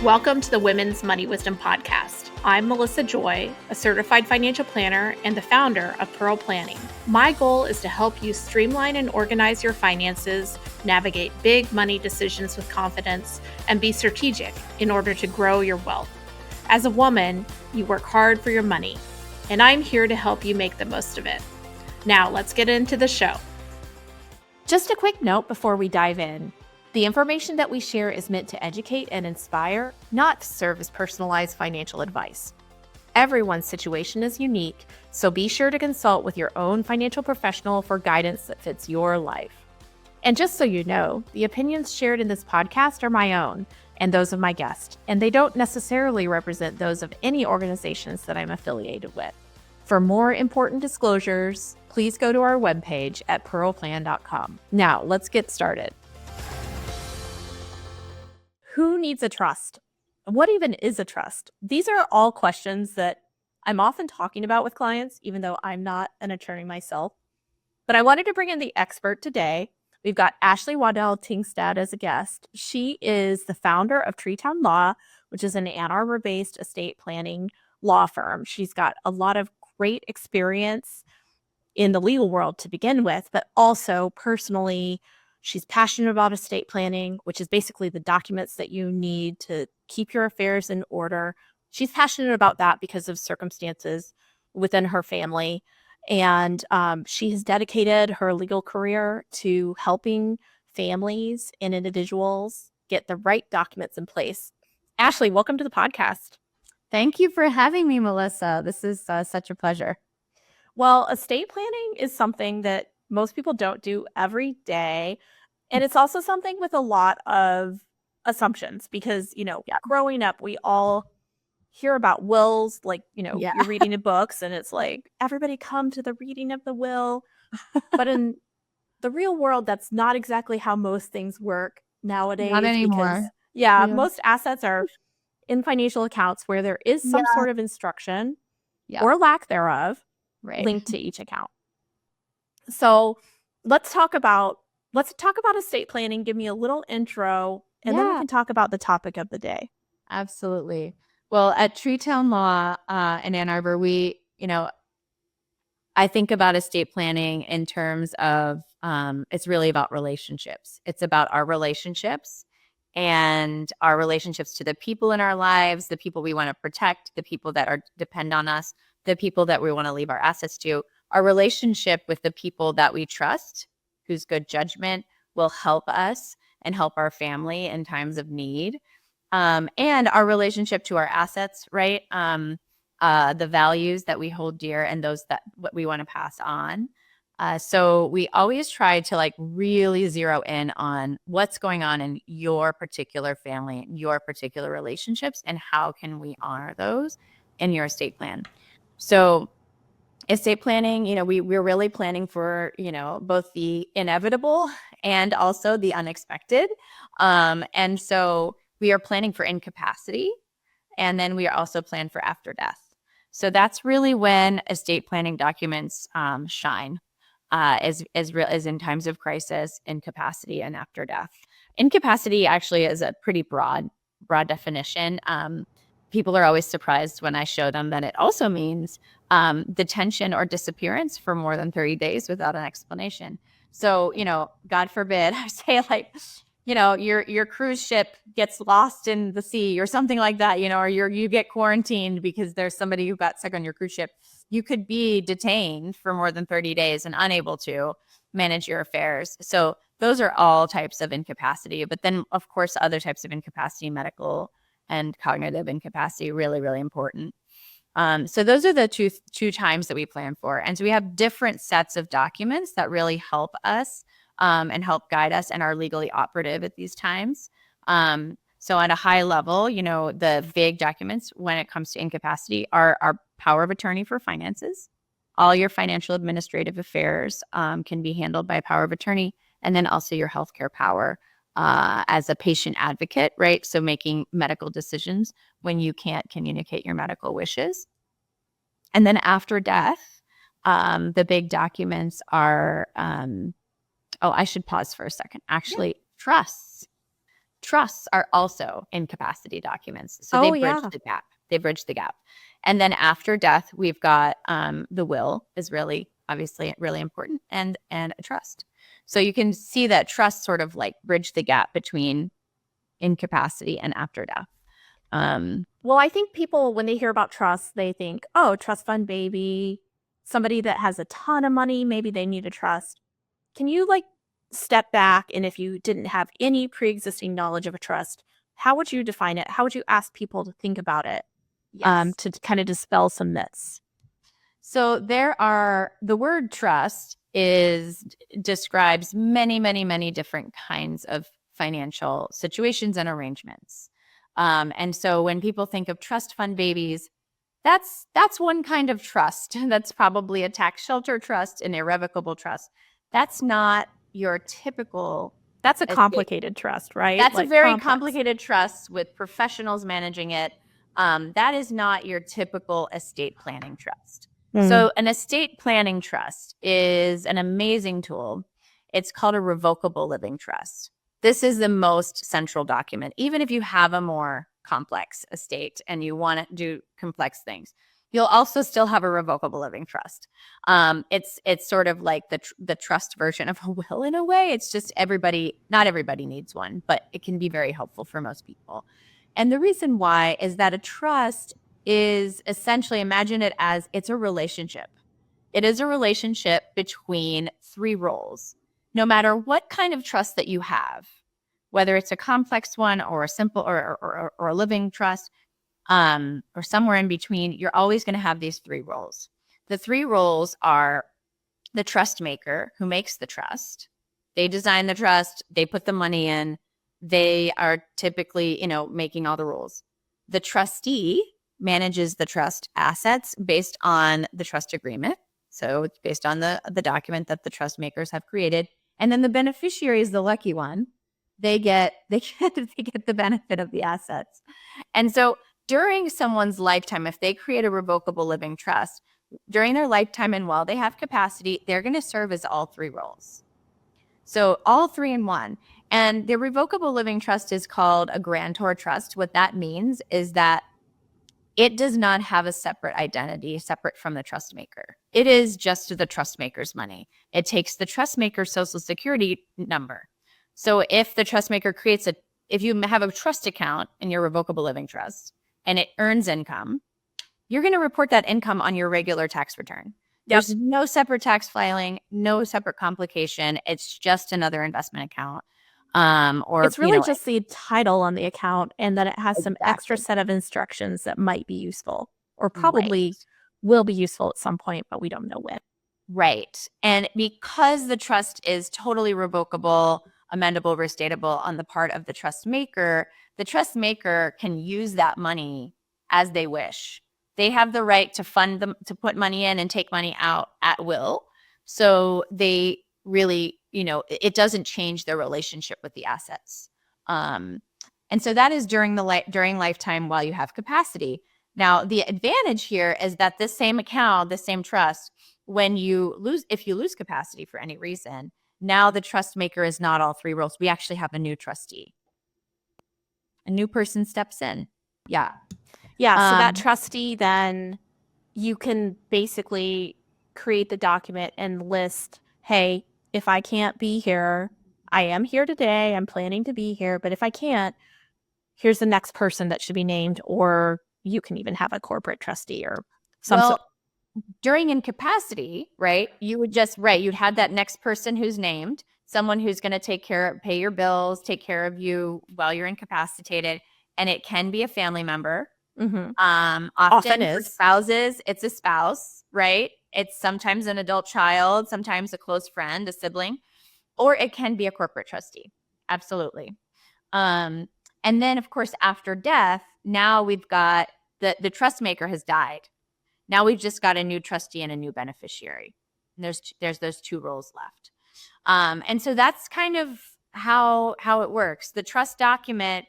Welcome to the Women's Money Wisdom Podcast. I'm Melissa Joy, a certified financial planner and the founder of Pearl Planning. My goal is to help you streamline and organize your finances, navigate big money decisions with confidence, and be strategic in order to grow your wealth. As a woman, you work hard for your money, and I'm here to help you make the most of it. Now, let's get into the show. Just a quick note before we dive in. The information that we share is meant to educate and inspire, not to serve as personalized financial advice. Everyone's situation is unique, so be sure to consult with your own financial professional for guidance that fits your life. And just so you know, the opinions shared in this podcast are my own and those of my guest, and they don't necessarily represent those of any organizations that I'm affiliated with. For more important disclosures, please go to our webpage at pearlplan.com. Now, let's get started. Who needs a trust? What even is a trust? These are all questions that I'm often talking about with clients, even though I'm not an attorney myself. But I wanted to bring in the expert today. We've got Ashley Waddell-Tingstad as a guest. She is the founder of Treetown Law, which is an Ann Arbor-based estate planning law firm. She's got a lot of great experience in the legal world to begin with, but also personally, she's passionate about estate planning, which is basically the documents that you need to keep your affairs in order. She's passionate about that because of circumstances within her family. And she has dedicated her legal career to helping families and individuals get the right documents in place. Ashley, welcome to the podcast. Thank you for having me, Melissa. This is such a pleasure. Well, estate planning is something that most people don't do every day. And it's also something with a lot of assumptions because, growing up, we all hear about wills, you're reading in books and it's like, everybody come to the reading of the will. But in the real world, that's not exactly how most things work nowadays. Not anymore. Because, most assets are in financial accounts where there is some sort of instruction or lack thereof linked to each account. So let's talk about estate planning. Give me a little intro, and then we can talk about the topic of the day. Absolutely. Well, at Treetown Law in Ann Arbor, I think about estate planning in terms of it's really about relationships. It's about our relationships and our relationships to the people in our lives, the people we want to protect, the people that depend on us, the people that we want to leave our assets to. Our relationship with the people that we trust, whose good judgment will help us and help our family in times of need, and our relationship to our assets, right? The values that we hold dear and those that what we want to pass on. So we always try to really zero in on what's going on in your particular family, your particular relationships, and how can we honor those in your estate plan. So estate planning, we're really planning for, both the inevitable and also the unexpected. And so we are planning for incapacity, and then we are also planning for after death. So that's really when estate planning documents shine, as in times of crisis, incapacity, and after death. Incapacity actually is a pretty broad definition. People are always surprised when I show them that it also means detention or disappearance for more than 30 days without an explanation. So, God forbid, I say your cruise ship gets lost in the sea or something like that, or you get quarantined because there's somebody who got sick on your cruise ship. You could be detained for more than 30 days and unable to manage your affairs. So those are all types of incapacity. But then, of course, other types of incapacity, medical and cognitive incapacity, really, really important. So those are the two times that we plan for. And so we have different sets of documents that really help us and help guide us and are legally operative at these times. So at a high level, the vague documents when it comes to incapacity are our power of attorney for finances. All your financial administrative affairs can be handled by power of attorney, and then also your healthcare power as a patient advocate, right? So making medical decisions when you can't communicate your medical wishes. And then after death, the big documents are, I should pause for a second. Actually, trusts. Trusts are also incapacity documents. So Oh, they bridge yeah. the gap. They bridge the gap. And then after death, we've got the will is really, obviously, really important, and a trust. So you can see that trusts sort of like bridge the gap between incapacity and after death. Well, I think people, when they hear about trusts, they think, oh, trust fund baby, somebody that has a ton of money, maybe they need a trust. Can you like step back, and if you didn't have any pre-existing knowledge of a trust, how would you define it? How would you ask people to think about it, Yes. to kind of dispel some myths? So the word trust describes many, many, many different kinds of financial situations and arrangements. And so when people think of trust fund babies, that's one kind of trust. That's probably a tax shelter trust, an irrevocable trust. That's not your typical. That's a estate. complicated trust, right? That's Like a very complex. complicated trust with professionals managing it. That is not your typical estate planning trust. So an estate planning trust is an amazing tool. It's called a revocable living trust. This is the most central document. Even if you have a more complex estate and you want to do complex things, you'll also still have a revocable living trust. It's sort of like the trust version of a will in a way. It's just not everybody needs one, but it can be very helpful for most people. And the reason why is that a trust is essentially, imagine it as it's a relationship. It is a relationship between three roles. No matter what kind of trust that you have, whether it's a complex one or a simple or a living trust, or somewhere in between, you're always going to have these three roles. The three roles are the trust maker who makes the trust. They design the trust, they put the money in, they are typically, making all the rules. The trustee manages the trust assets based on the trust agreement. So it's based on the document that the trust makers have created. And then the beneficiary is the lucky one. They get the benefit of the assets. And so during someone's lifetime, if they create a revocable living trust, during their lifetime and while they have capacity, they're going to serve as all three roles. So all three in one. And the revocable living trust is called a grantor trust. What that means is that it does not have a separate identity separate from the trust maker. It is just the trust maker's money. It takes the trust maker's social security number. So if the trust maker if you have a trust account in your revocable living trust and it earns income, you're going to report that income on your regular tax return. Yep. There's no separate tax filing, no separate complication. It's just another investment account. Or it's really just the title on the account, and that it has some extra Exactly. set of instructions that might be useful, or probably will be useful at some point, but we don't know when. Right. And because the trust is totally revocable, amendable, restatable on the part of the trust maker can use that money as they wish. They have the right to fund them, to put money in and take money out at will. So they really, it doesn't change their relationship with the assets. And so that is during lifetime while you have capacity. Now, the advantage here is that this same account, the same trust, if you lose capacity for any reason, now the trust maker is not all three roles. We actually have a new trustee. A new person steps in. Yeah. Yeah. So that trustee, then you can basically create the document and list, hey, if I can't be here, I am here today, I'm planning to be here, but if I can't, here's the next person that should be named. Or you can even have a corporate trustee or some during incapacity, right? You'd have that next person who's named, someone who's going to pay your bills, take care of you while you're incapacitated. And it can be a family member. Mm-hmm. Often is. For spouses, it's a spouse, right? It's sometimes an adult child, sometimes a close friend, a sibling, or it can be a corporate trustee. Absolutely. And then, of course, after death, now we've got the trust maker has died. Now we've just got a new trustee and a new beneficiary. And there's those two roles left. And so that's kind of how it works. The trust document,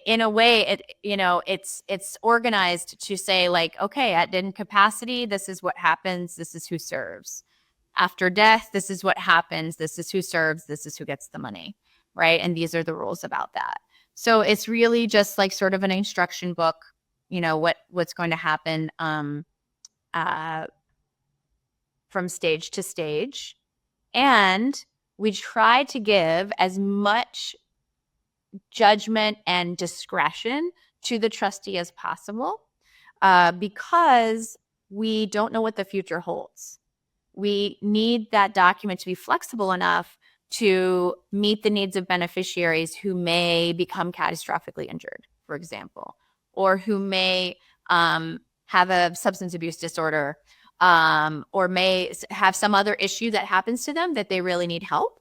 in a way, it's organized to say, like, okay, at incapacity, this is what happens. This is who serves. After death, this is what happens. This is who serves. This is who gets the money. right? And these are the rules about that. So it's really just like sort of an instruction book, what's going to happen from stage to stage. And we try to give as much judgment and discretion to the trustee as possible, because we don't know what the future holds. We need that document to be flexible enough to meet the needs of beneficiaries who may become catastrophically injured, for example, or who may have a substance abuse disorder, or may have some other issue that happens to them that they really need help.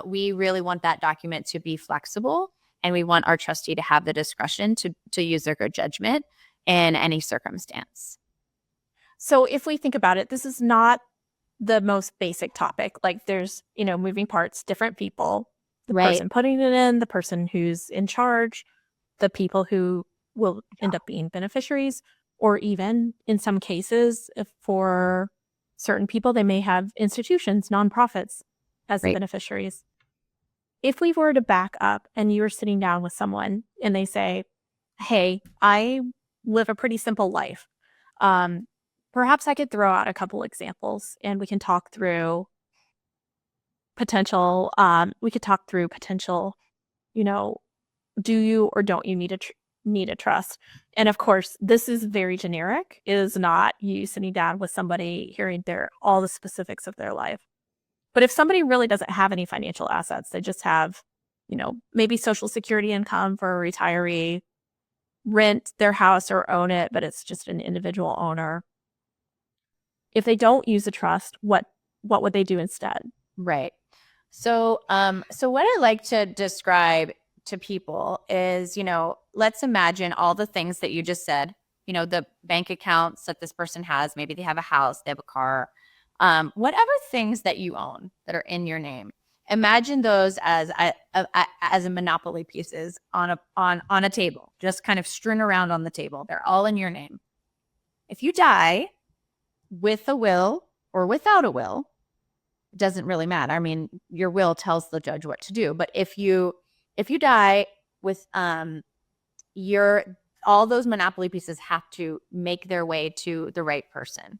We really want that document to be flexible, and we want our trustee to have the discretion to use their good judgment in any circumstance. So if we think about it, this is not the most basic topic. Like there's, moving parts, different people, the Right. person putting it in, the person who's in charge, the people who will end up being beneficiaries, or even in some cases, if for certain people, they may have institutions, nonprofits as the Right. beneficiaries. If we were to back up and you were sitting down with someone and they say, hey, I live a pretty simple life. Perhaps I could throw out a couple examples and we can talk through potential, do you or don't you need a trust? And of course, this is very generic. It is not you sitting down with somebody, hearing all the specifics of their life. But if somebody really doesn't have any financial assets, they just have, maybe Social Security income for a retiree, rent their house or own it, but it's just an individual owner. If they don't use a trust, what would they do instead? Right. So what I like to describe to people is, let's imagine all the things that you just said, the bank accounts that this person has. Maybe they have a house, they have a car, whatever things that you own that are in your name. Imagine those as a monopoly pieces on a table, just kind of strewn around on the table. They're all in your name. If you die with a will or without a will, it doesn't really matter. I mean, your will tells the judge what to do. But if you die with all those monopoly pieces have to make their way to the right person.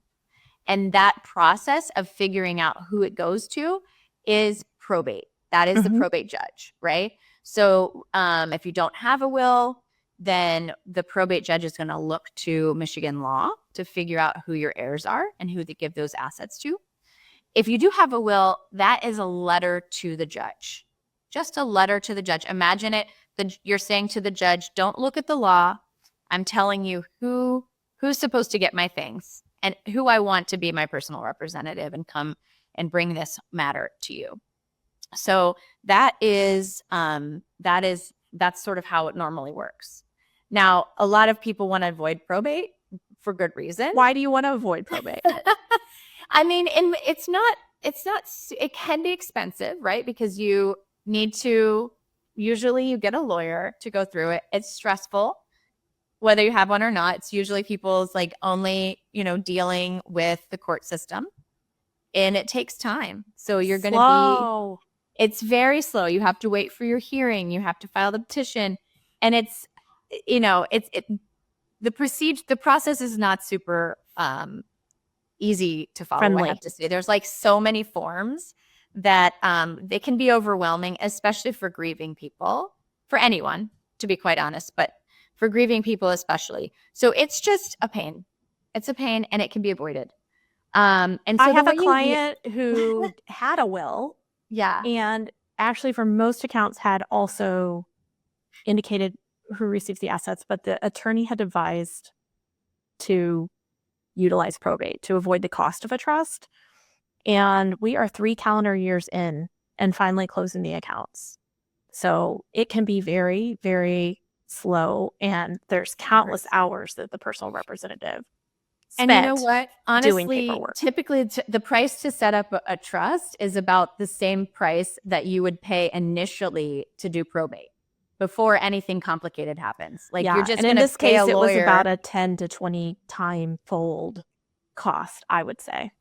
And that process of figuring out who it goes to is probate. That is the probate judge, right? So if you don't have a will, then the probate judge is going to look to Michigan law to figure out who your heirs are and who to give those assets to. If you do have a will, that is a letter to the judge. Just a letter to the judge. Imagine it. You're saying to the judge, don't look at the law. I'm telling you who's supposed to get my things and who I want to be my personal representative and come and bring this matter to you. So that's sort of how it normally works. Now, a lot of people want to avoid probate for good reason. Why do you want to avoid probate? I mean, it can be expensive, right? Because you need to, usually you get a lawyer to go through it. It's stressful, whether you have one or not. It's usually people's only, dealing with the court system, and it takes time. So you're going to it's very slow. You have to wait for your hearing. You have to file the petition. And it's, the process is not super, easy to follow. Friendly. I have to say, there's so many forms that they can be overwhelming, especially for grieving people, for anyone, to be quite honest, but for grieving people especially. So it's just a pain. It's a pain, and it can be avoided. And so I have a client who had a will, and actually for most accounts had also indicated who receives the assets, but the attorney had advised to utilize probate to avoid the cost of a trust. And we are 3 calendar years in and finally closing the accounts. So it can be very, very slow, and there's countless hours that the personal representative spent. And you know what? Honestly, doing paperwork. Typically the price to set up a trust is about the same price that you would pay initially to do probate before anything complicated happens. You're just going to pay a lawyer. In this case, it was about a 10 to 20 time fold cost, I would say.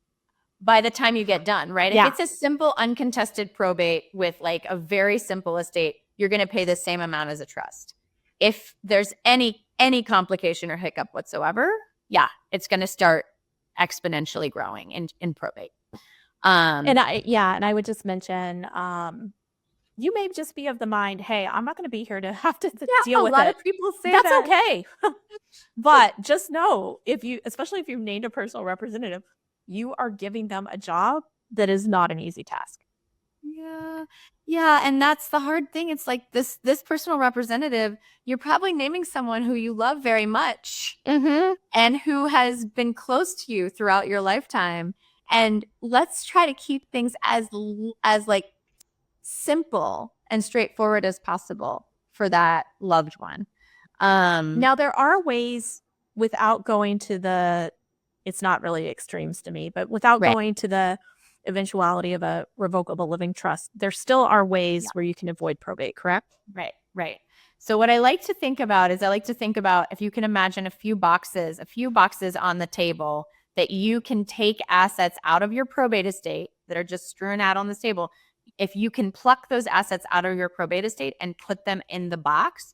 by the time you get done, right? Yeah. If it's a simple uncontested probate with like a very simple estate, you're going to pay the same amount as a trust. If there's any complication or hiccup whatsoever, yeah, it's going to start exponentially growing in probate. And I would just mention, you may just be of the mind, hey, I'm not going to be here to have to deal with it. A lot of people say that's that. okay. But just know, especially if you've named a personal representative, you are giving them a job that is not an easy task. Yeah. And that's the hard thing. It's like this personal representative, you're probably naming someone who you love very much and who has been close to you throughout your lifetime. And let's try to keep things as like simple and straightforward as possible for that loved one. Now, there are ways without going to it's not really extremes to me, but without going to the eventuality of a revocable living trust, there still are ways where you can avoid probate, correct? Right. So what I like to think about is if you can imagine a few boxes on the table that you can take assets out of your probate estate that are just strewn out on this table. If you can pluck those assets out of your probate estate and put them in the box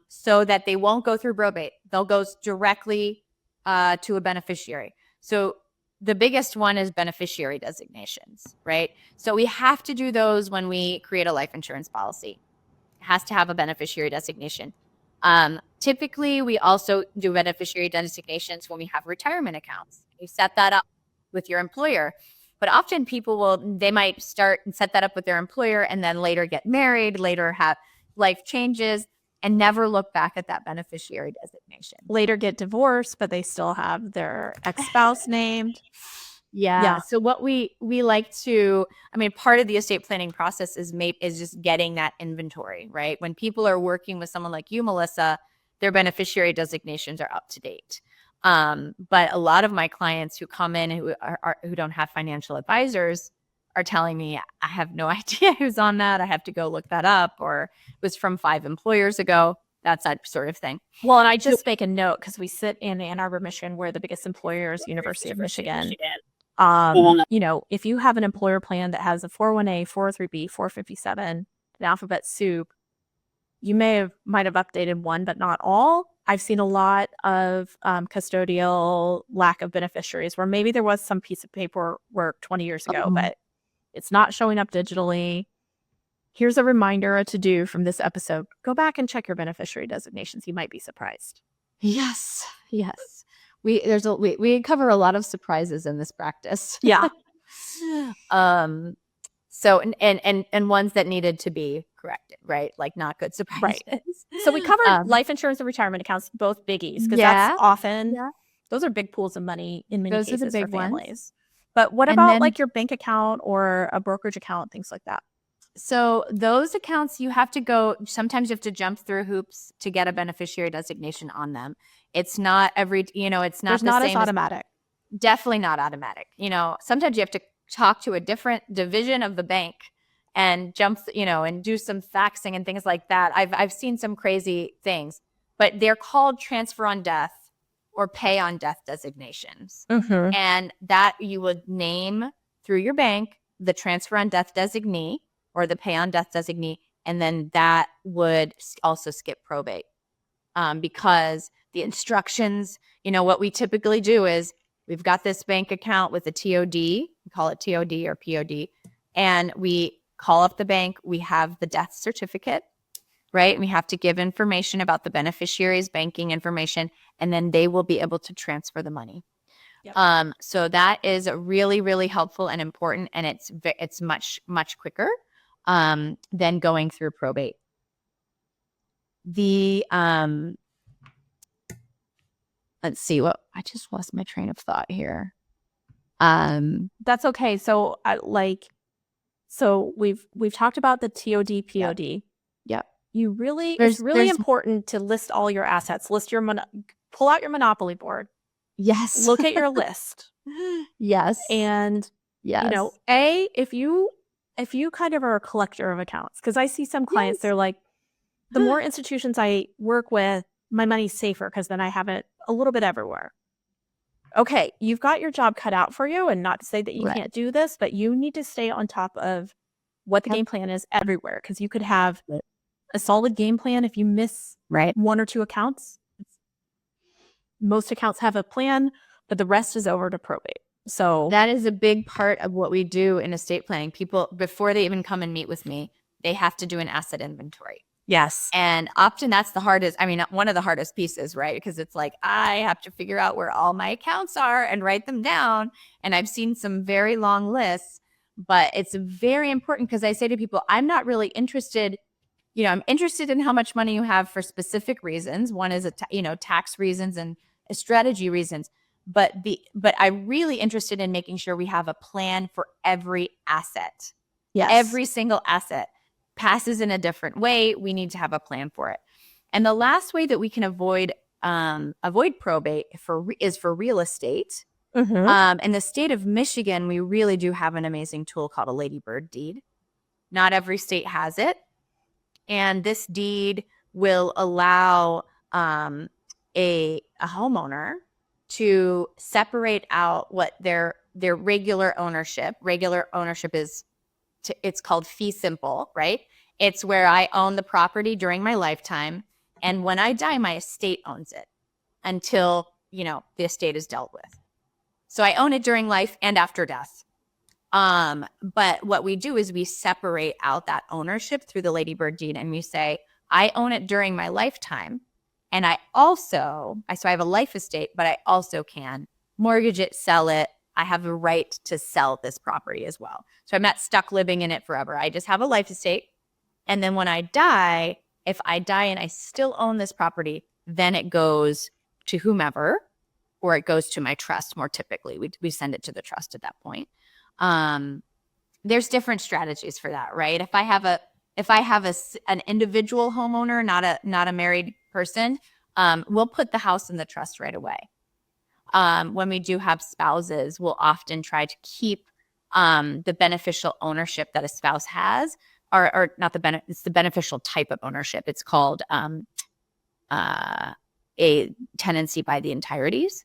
so that they won't go through probate, they'll go directly to a beneficiary. So the biggest one is beneficiary designations, right? So we have to do those when we create a life insurance policy. It has to have a beneficiary designation. Typically, we also do beneficiary designations when we have retirement accounts. You set that up with your employer. But often they might start and set that up with their employer and then later get married, later have life changes, and never look back at that beneficiary designation. Later get divorced, but they still have their ex-spouse named. Yeah. So what we like to, part of the estate planning process is just getting that inventory, right? When people are working with someone like you, Melissa, their beneficiary designations are up to date. But a lot of my clients who come in who don't have financial advisors are telling me, I have no idea who's on that. I have to go look that up, or it was from 5 employers ago. That's that sort of thing. Well, and I just make a note because we sit in Ann Arbor, Michigan, where the biggest employer is University of Michigan. If you have an employer plan that has a 401a, 403b, 457, an alphabet soup, you might have updated one, but not all. I've seen a lot of custodial lack of beneficiaries where maybe there was some piece of paperwork 20 years ago, but it's not showing up digitally. Here's a reminder, a to-do from this episode. Go back and check your beneficiary designations. You might be surprised. Yes. We cover a lot of surprises in this practice. Yeah. So and ones that needed to be corrected, right? Like not good surprises. Right. So we covered life insurance and retirement accounts, both biggies, because that's often those are big pools of money in many cases for families. Ones. But what about like your bank account or a brokerage account, things like that? So those accounts, sometimes you have to jump through hoops to get a beneficiary designation on them. It's not it's not the same as automatic. Definitely not automatic. Sometimes you have to talk to a different division of the bank and and do some faxing and things like that. I've seen some crazy things, but they're called transfer on death or pay on death designations. And that you would name through your bank the transfer on death designee or the pay on death designee, and then that would also skip probate because the instructions, what we typically do is we've got this bank account with a TOD, we call it TOD or POD, and we call up the bank, we have the death certificate, right? And we have to give information about the beneficiary's banking information, and then they will be able to transfer the money. Yep. So that is really, really helpful and important, and it's much, much quicker than going through probate. Let's see I just lost my train of thought here. That's okay. So we've talked about the TOD, POD. Yep. It's really important to list all your assets. Pull out your Monopoly board. Yes. Look at your list. Yes. And if you kind of are a collector of accounts, because I see some clients, they're like, the more institutions I work with, my money's safer because then I have it a little bit everywhere. okay, you've got your job cut out for you, and not to say that you can't do this, but you need to stay on top of what the game plan is everywhere, because you could have a solid game plan if you miss one or two accounts. Most accounts have a plan, but the rest is over to probate. So that is a big part of what we do in estate planning. People, before they even come and meet with me, they have to do an asset inventory. yes. And often that's the hardest, I mean, one of the hardest pieces, right? Because it's like, I have to figure out where all my accounts are and write them down. And I've seen some very long lists, but it's very important because I say to people, I'm not really interested, I'm interested in how much money you have for specific reasons. One is, tax reasons and strategy reasons. But I'm really interested in making sure we have a plan for every asset. Yes. Every single asset passes in a different way. We need to have a plan for it. And the last way that we can avoid probate is for real estate. Mm-hmm. In the state of Michigan, we really do have an amazing tool called a ladybird deed. Not every state has it. And this deed will allow a homeowner to separate out what their regular ownership. Regular ownership is it's called fee simple, right? It's where I own the property during my lifetime, and when I die, my estate owns it until the estate is dealt with. So I own it during life and after death. But what we do is we separate out that ownership through the ladybird deed, and we say, I own it during my lifetime. And so I have a life estate, but I also can mortgage it, sell it. I have a right to sell this property as well. So I'm not stuck living in it forever. I just have a life estate. And then when I die, if I die and I still own this property, then it goes to whomever, or it goes to my trust more typically. We send it to the trust at that point. There's different strategies for that, right? If I have an individual homeowner, not a married person, we'll put the house in the trust right away. When we do have spouses, we'll often try to keep the beneficial ownership that a spouse has, or not it's the beneficial type of ownership. It's called a tenancy by the entireties.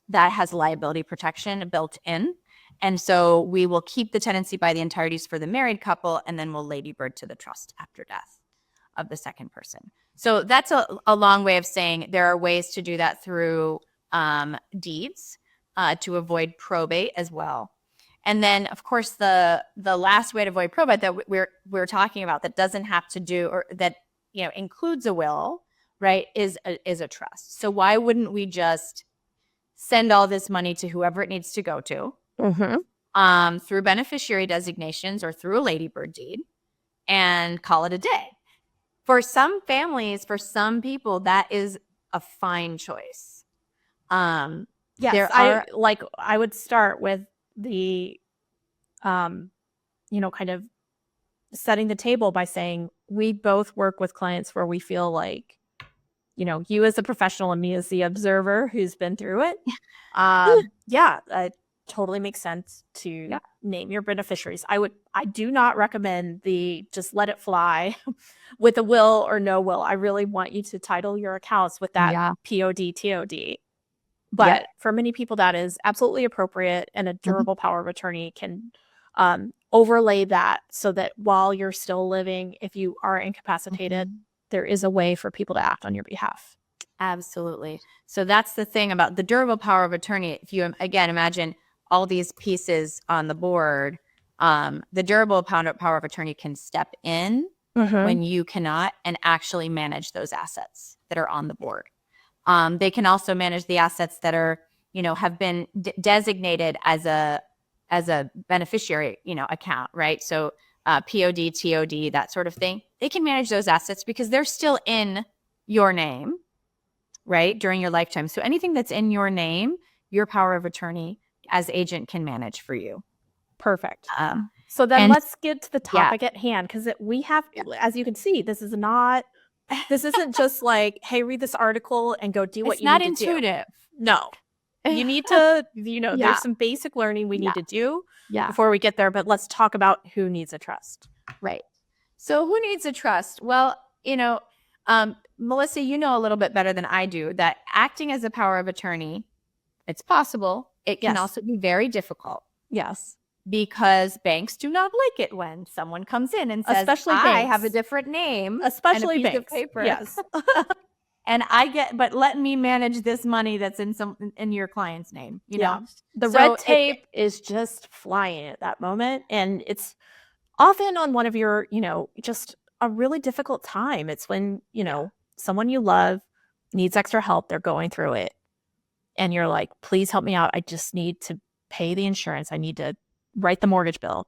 That has liability protection built in. And so we will keep the tenancy by the entireties for the married couple, and then we'll ladybird to the trust after death of the second person. So that's a long way of saying there are ways to do that through deeds to avoid probate as well. And then, of course, the last way to avoid probate that we're talking about that doesn't have to do, or that includes a will, right, is a trust. So why wouldn't we just send all this money to whoever it needs to go to, through beneficiary designations or through a ladybird deed, and call it a day? For some families, for some people, that is a fine choice. Yes, I would start with the, kind of setting the table by saying we both work with clients where we feel like, you as a professional and me as the observer who's been through it. It totally makes sense to name your beneficiaries. I do not recommend the just let it fly with a will or no will. I really want you to title your accounts with that POD, TOD. But for many people, that is absolutely appropriate, and a durable power of attorney can overlay that so that while you're still living, if you are incapacitated, there is a way for people to act on your behalf. Absolutely. So that's the thing about the durable power of attorney. If you, again, imagine all these pieces on the board, the durable power of attorney can step in when you cannot and actually manage those assets that are on the board. They can also manage the assets that are, have been designated as a beneficiary, account, right? So POD, TOD, that sort of thing. They can manage those assets because they're still in your name, right, during your lifetime. So anything that's in your name, your power of attorney as agent can manage for you. Perfect. So then let's get to the topic at hand, because we have, as you can see, this isn't just like, hey, read this article and go do what you need to do. It's not intuitive. No. You need to, there's some basic learning we need to do before we get there, but let's talk about who needs a trust. Right. So who needs a trust? Well, Melissa, you know a little bit better than I do that acting as a power of attorney It's possible. It can Yes. also be very difficult Yes. because banks do not like it when someone comes in and says, Especially I banks. have a different name Especially and a piece banks. of paper. Yes. And but let me manage this money that's in your client's name, you know? The So red tape is just flying at that moment. And it's often on one of your, just a really difficult time. It's when, someone you love needs extra help. They're going through it. And you're like, please help me out. I just need to pay the insurance. I need to write the mortgage bill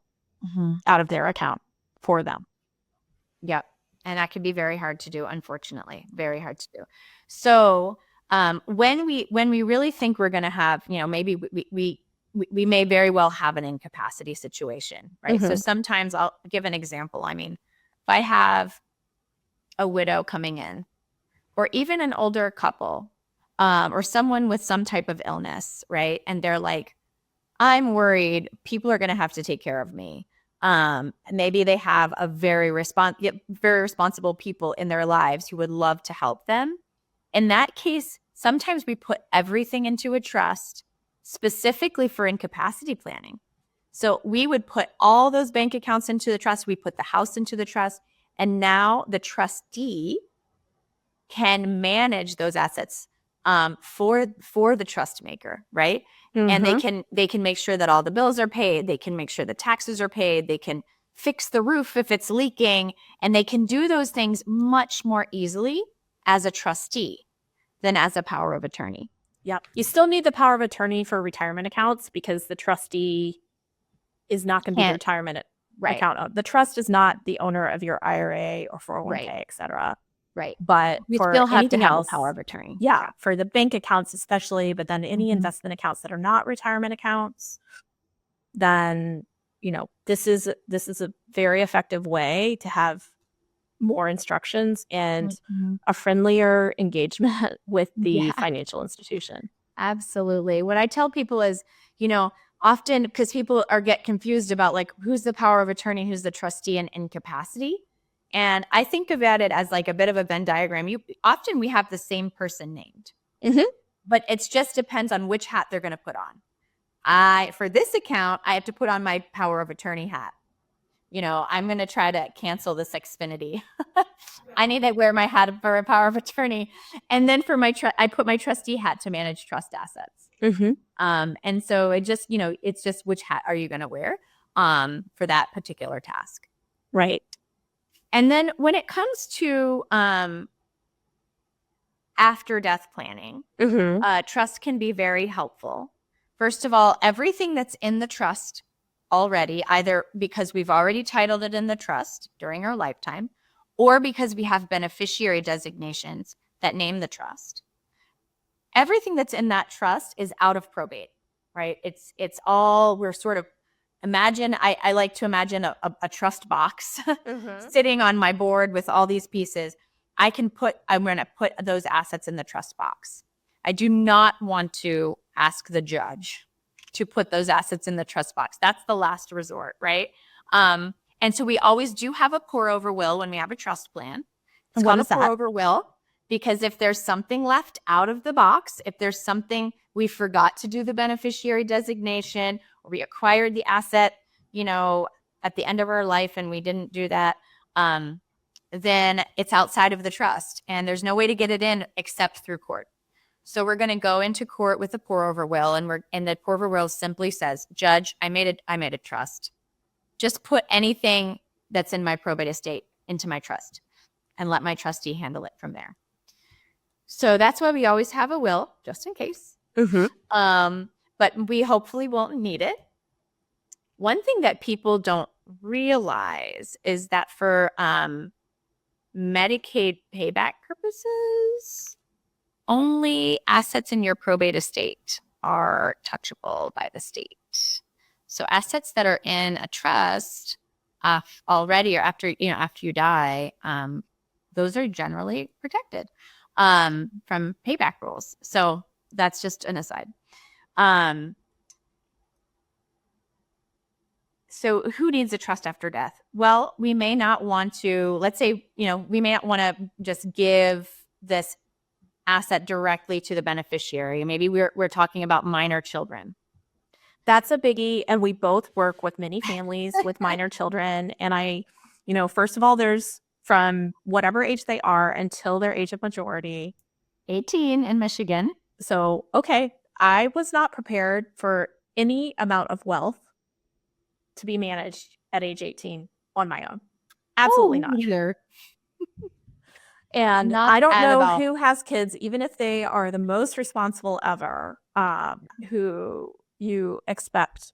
out of their account for them. Yep. And that can be very hard to do, unfortunately. Very hard to do. So when we really think we're going to have, maybe we may very well have an incapacity situation, right? So sometimes I'll give an example. I mean, if I have a widow coming in, or even an older couple, or someone with some type of illness, right? And they're like, I'm worried people are going to have to take care of me. Maybe they have a very responsible people in their lives who would love to help them. In that case, sometimes we put everything into a trust specifically for incapacity planning. So we would put all those bank accounts into the trust. We put the house into the trust. And now the trustee can manage those assets for the trust maker, right? And they can make sure that all the bills are paid. They can make sure the taxes are paid. They can fix the roof if it's leaking. And they can do those things much more easily as a trustee than as a power of attorney. Yep. You still need the power of attorney for retirement accounts because the trustee is not going to be the retirement account. The trust is not the owner of your IRA or 401k, et cetera. Right. But we for still have anything to have else, a power of attorney. Yeah. For the bank accounts especially, but then any investment accounts that are not retirement accounts, then, this is a very effective way to have more instructions and a friendlier engagement with the financial institution. Absolutely. What I tell people is, often because people get confused about like who's the power of attorney, who's the trustee in incapacity. And I think about it as like a bit of a Venn diagram. Often we have the same person named, but it just depends on which hat they're going to put on. For this account, I have to put on my power of attorney hat. I'm going to try to cancel this Xfinity. I need to wear my hat for a power of attorney. And then for I put my trustee hat to manage trust assets. And so it just, it's just which hat are you going to wear for that particular task. Right. And then when it comes to after death planning, trust can be very helpful. First of all, everything that's in the trust already, either because we've already titled it in the trust during our lifetime, or because we have beneficiary designations that name the trust. Everything that's in that trust is out of probate, right? It's all, we're sort of, I like to imagine a trust box sitting on my board with all these pieces. I'm going to put those assets in the trust box. I do not want to ask the judge to put those assets in the trust box. That's the last resort, right? And so we always do have a pour over will when we have a trust plan. It's called a pour over will because if there's something left out of the box, if there's something we forgot to do the beneficiary designation, or we acquired the asset, at the end of our life and we didn't do that, then it's outside of the trust and there's no way to get it in except through court. So we're going to go into court with a pour over will, and the pour over will simply says, Judge, I made a trust. Just put anything that's in my probate estate into my trust and let my trustee handle it from there. So that's why we always have a will, just in case. But we hopefully won't need it. One thing that people don't realize is that for Medicaid payback purposes, only assets in your probate estate are touchable by the state. So assets that are in a trust already or after you die, those are generally protected from payback rules. So that's just an aside. So who needs a trust after death? Well, we may not want to, let's say, we may not want to just give this asset directly to the beneficiary. Maybe we're talking about minor children. That's a biggie. And we both work with many families with minor children. And first of all, there's from whatever age they are until their age of majority. 18 in Michigan. So, okay, I was not prepared for any amount of wealth to be managed at age 18 on my own. Absolutely not. Neither. And Not I don't at know all. who has kids, even if they are the most responsible ever, who you expect,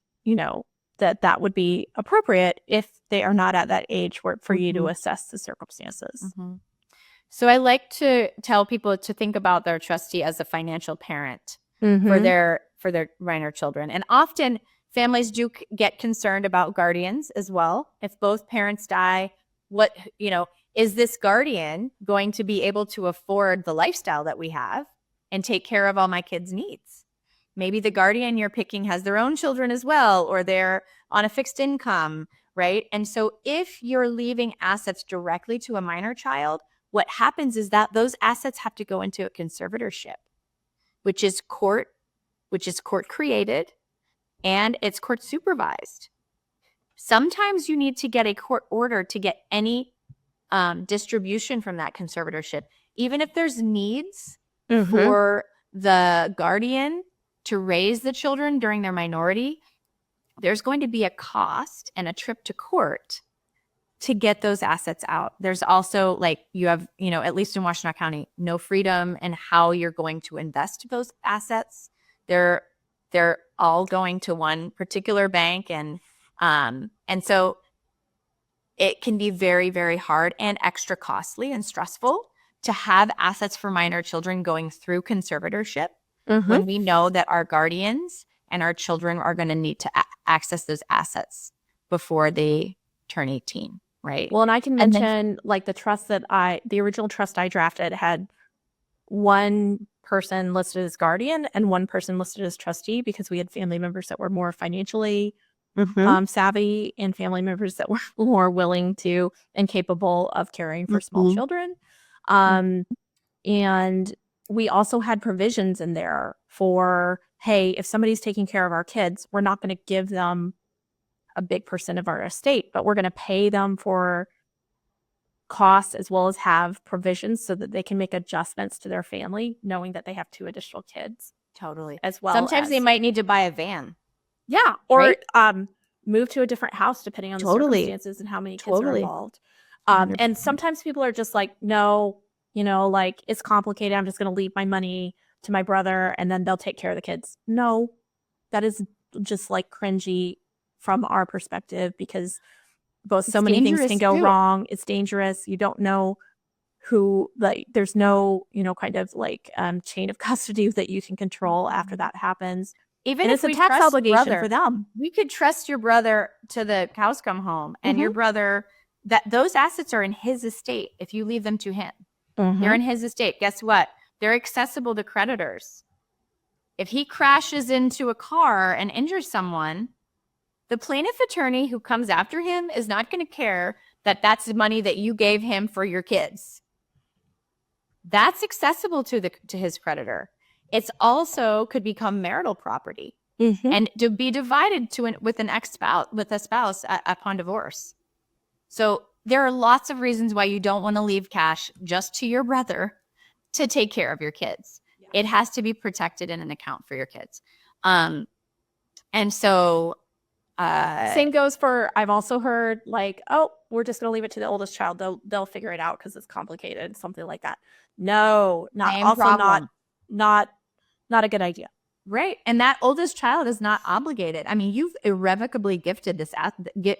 that would be appropriate if they are not at that age for you to assess the circumstances. So I like to tell people to think about their trustee as a financial parent for their minor children. And often families do get concerned about guardians as well. If both parents die, is this guardian going to be able to afford the lifestyle that we have and take care of all my kids' needs? Maybe the guardian you're picking has their own children as well, or they're on a fixed income, right? And so if you're leaving assets directly to a minor child, what happens is that those assets have to go into a conservatorship, which is court created, and it's court supervised. Sometimes you need to get a court order to get any distribution from that conservatorship, even if there's needs for the guardian to raise the children during their minority. There's going to be a cost and a trip to court to get those assets out. There's also you have, at least in Washtenaw County, no freedom in how you're going to invest those assets. They're all going to one particular bank. And so it can be very, very hard and extra costly and stressful to have assets for minor children going through conservatorship when we know that our guardians and our children are going to need to access those assets before they turn 18, right? Well, and I can mention the trust the original trust I drafted had one person listed as guardian and one person listed as trustee, because we had family members that were more financially savvy and family members that were more willing to and capable of caring for small children. And we also had provisions in there for, hey, if somebody's taking care of our kids, we're not going to give them a big percent of our estate, but we're going to pay them for costs as well as have provisions so that they can make adjustments to their family, knowing that they have 2 additional kids. Totally. As well. Sometimes they might need to buy a van. Yeah. Or right? Move to a different house depending on the circumstances and how many kids are involved. And sometimes people are just like, no, it's complicated. I'm just going to leave my money to my brother and then they'll take care of the kids. No, that is just cringy from our perspective, because so many things can go wrong. It's dangerous. You don't know who, there's no, kind of chain of custody that you can control after that happens. Even if it's a tax obligation for them. We could trust your brother to the cows come home, and your brother, that those assets are in his estate if you leave them to him. They're in his estate. Guess what? They're accessible to creditors. If he crashes into a car and injures someone, the plaintiff attorney who comes after him is not going to care that that's the money that you gave him for your kids. That's accessible to his creditor. It's also could become marital property and to be divided with a spouse upon divorce. So there are lots of reasons why you don't want to leave cash just to your brother to take care of your kids. Yeah. It has to be protected in an account for your kids. And so same goes for, I've also heard we're just going to leave it to the oldest child. They'll figure it out because it's complicated, something like that. No, not a good idea. Right. And that oldest child is not obligated. I mean, you've irrevocably gifted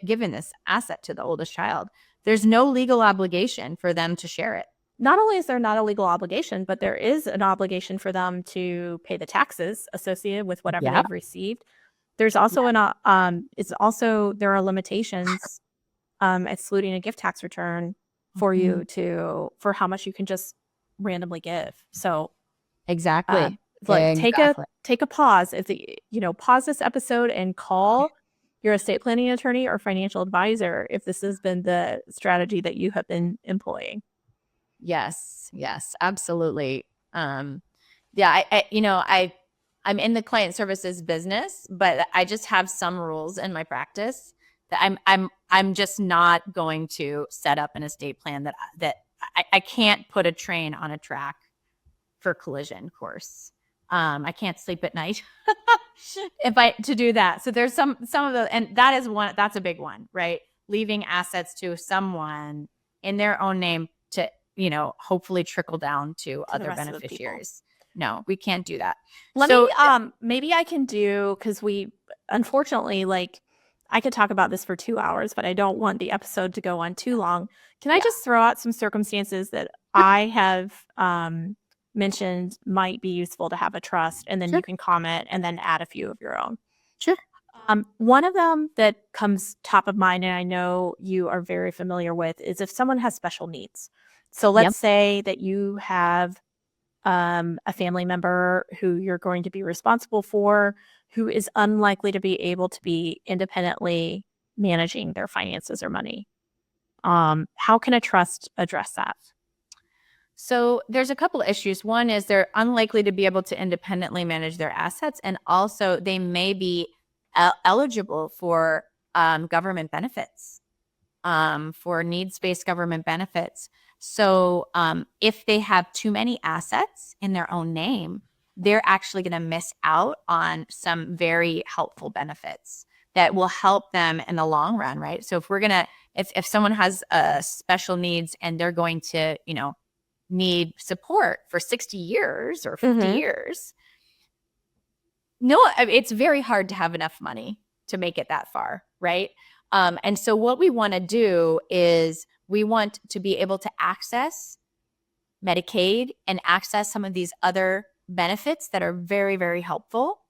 given this asset to the oldest child. There's no legal obligation for them to share it. Not only is there not a legal obligation, but there is an obligation for them to pay the taxes associated with whatever they've received. There's also there are limitations excluding a gift tax return for you for how much you can just randomly give. So exactly. Take a pause. Pause this episode and call your estate planning attorney or financial advisor if this has been the strategy that you have been employing. Yes, absolutely. Yeah, I'm in the client services business, but I just have some rules in my practice that I'm just not going to set up an estate plan that I can't put a train on a track for collision course. I can't sleep at night to do that. So there's some of those, and that's a big one, right? Leaving assets to someone in their own name to, hopefully trickle down to other beneficiaries. No, we can't do that. Maybe I can do, because we, unfortunately, I could talk about this for 2 hours, but I don't want the episode to go on too long. Can I just throw out some circumstances that I have mentioned might be useful to have a trust, and then you can comment and then add a few of your own? Sure. One of them that comes top of mind, and I know you are very familiar with, is if someone has special needs. So let's say that you have a family member who you're going to be responsible for, who is unlikely to be able to be independently managing their finances or money. How can a trust address that? So there's a couple of issues. One is they're unlikely to be able to independently manage their assets, and also they may be eligible for government benefits, for needs-based government benefits. So if they have too many assets in their own name, they're actually going to miss out on some very helpful benefits that will help them in the long run, right? So if someone has special needs and they're going to, need support for 60 years or 50 years, it's very hard to have enough money to make it that far, right? And so what we want to do is we want to be able to access Medicaid and access some of these other benefits that are very, very helpful,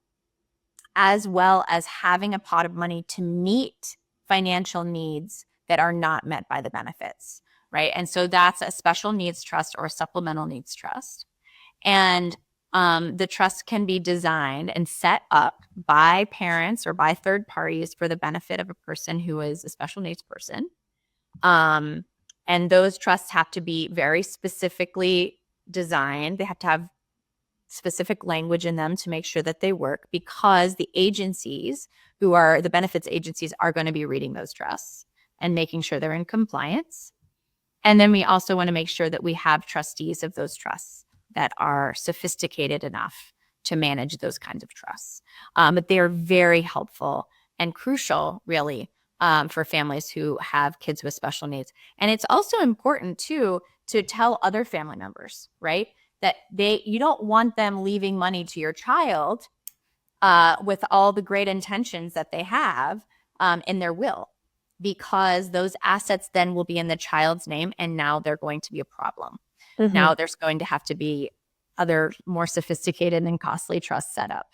as well as having a pot of money to meet financial needs that are not met by the benefits, right? And so that's a special needs trust or a supplemental needs trust. And the trust can be designed and set up by parents or by third parties for the benefit of a person who is a special needs person. And those trusts have to be very specifically designed. They have to have specific language in them to make sure that they work, because the agencies who are the benefits agencies are going to be reading those trusts and making sure they're in compliance. And then we also want to make sure that we have trustees of those trusts that are sophisticated enough to manage those kinds of trusts. But they are very helpful and crucial, really, for families who have kids with special needs. And it's also important, too, to tell other family members, right, that you don't want them leaving money to your child with all the great intentions that they have in their will, because those assets then will be in the child's name, and now they're going to be a problem. Now there's going to have to be other more sophisticated and costly trusts set up.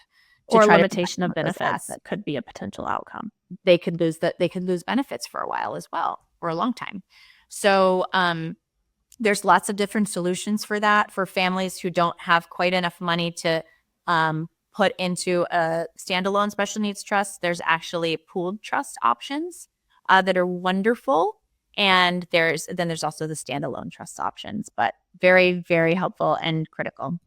Or limitation of benefits that could be a potential outcome. They could lose benefits for a while as well, or a long time. So there's lots of different solutions for that, for families who don't have quite enough money to put into a standalone special needs trust. There's actually pooled trust options that are wonderful. And there's also the standalone trust options, but very, very helpful and critical.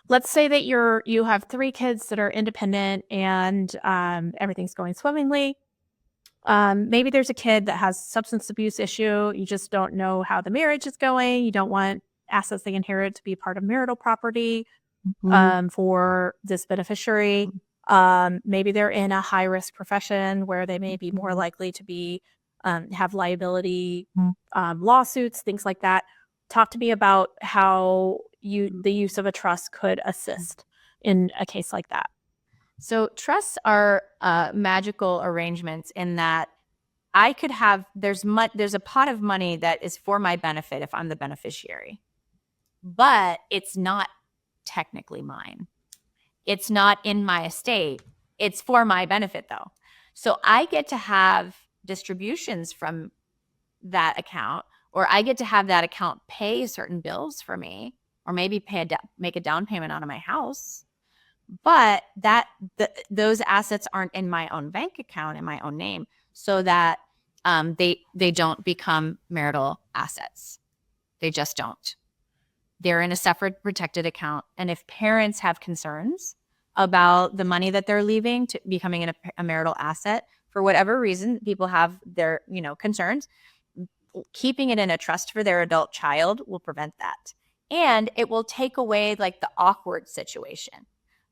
Let's say that you have 3 kids that are independent and everything's going swimmingly. Maybe there's a kid that has substance abuse issue. You just don't know how the marriage is going. You don't want assets they inherit to be part of marital property for this beneficiary. Maybe they're in a high-risk profession where they may be more likely to be have liability lawsuits, things like that. Talk to me about how the use of a trust could assist in a case like that. So trusts are magical arrangements in that I could have there's a pot of money that is for my benefit if I'm the beneficiary, but it's not technically mine. It's not in my estate. It's for my benefit, though. So I get to have distributions from that account, or I get to have that account pay certain bills for me, or maybe make a down payment on my house. But those assets aren't in my own bank account in my own name, so that they don't become marital assets. They just don't. They're in a separate protected account. And if parents have concerns about the money that they're leaving to becoming a marital asset, for whatever reason, people have their, concerns, keeping it in a trust for their adult child will prevent that. And it will take away like the awkward situation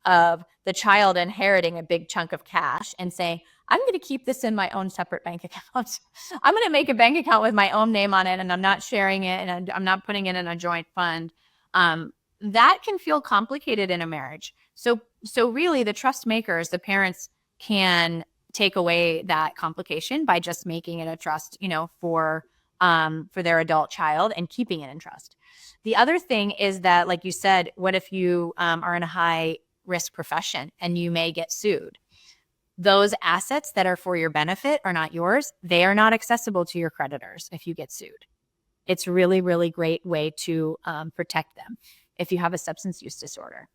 of the child inheriting a big chunk of cash and saying, I'm going to keep this in my own separate bank account. I'm going to make a bank account with my own name on it, and I'm not sharing it, and I'm not putting it in a joint fund. That can feel complicated in a marriage. So really the trust makers, the parents, can take away that complication by just making it a trust, for their adult child and keeping it in trust. The other thing is that, like you said, what if you are in a high risk profession and you may get sued? Those assets that are for your benefit are not yours. They are not accessible to your creditors if you get sued. It's really, really great way to protect them if you have a substance use disorder